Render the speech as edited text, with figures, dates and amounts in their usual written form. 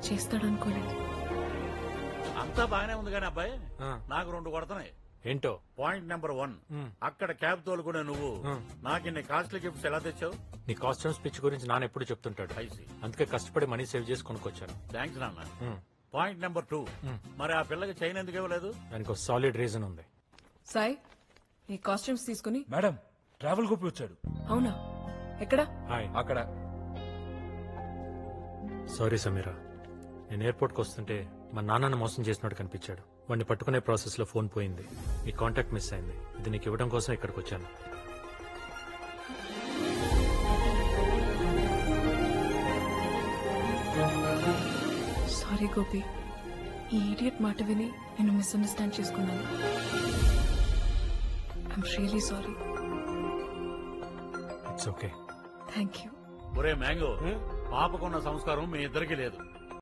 చేస్తాడనుకోలేదు. అంతా బాగానే ఉంది కానీ అబ్బాయి నాకు 2 కొడుతున్నాయి. ఏంటో? పాయింట్ నెంబర్ 1, అక్కడ క్యాబ్ తోలుకునే నువ్వు నాకు ఇన్ని కాస్ట్లీ గిఫ్ట్స్ ఎలా తెచ్చావు? నీ కాస్ట్యూమ్ స్పిచ్ గురించి నాన్న ఎప్పుడు చెప్తుంటాడు. అందుకే కష్టపడి మనీ సేవ్ చేసి కొనుక్కొచ్చాను. థ్యాంక్స్ నాన్న. పాయింట్ నెంబర్ 2, మరి ఆ పిల్లకి చైన్ ఎందుకు ఇవ్వలేదు? దానికి ఒక సాలిడ్ రీజన్ ఉంది. సాయి, ఈ కాస్ట్యూమ్స్ తీసుకుని. మేడం, ట్రావెల్ గోపి వచ్చాడు. అవునా? ఎక్కడా? హాయ్. అక్కడ. సారీ సమీరా, నేను ఎయిర్పోర్ట్ కి వస్తుంటే మా నాన్నను మోసం చేసినట్టు కనిపించాడు. వాడిని పట్టుకునే ప్రాసెస్ లో ఫోన్ పోయింది. ఈ కాంటాక్ట్ మిస్ అయింది. ఇది నీకు ఇవ్వడం కోసం ఇక్కడికి వచ్చాను. సారీ గోపి, ఈ ఈడియట్ మాట విని నేను మిస్అండర్స్టాండ్ చేసుకున్నాను. I'm really sorry. It's okay. Thank you. ఒరే మ్యాంగో, పాపకున్న సంస్కారం మీ ఇద్దరికి లేదు.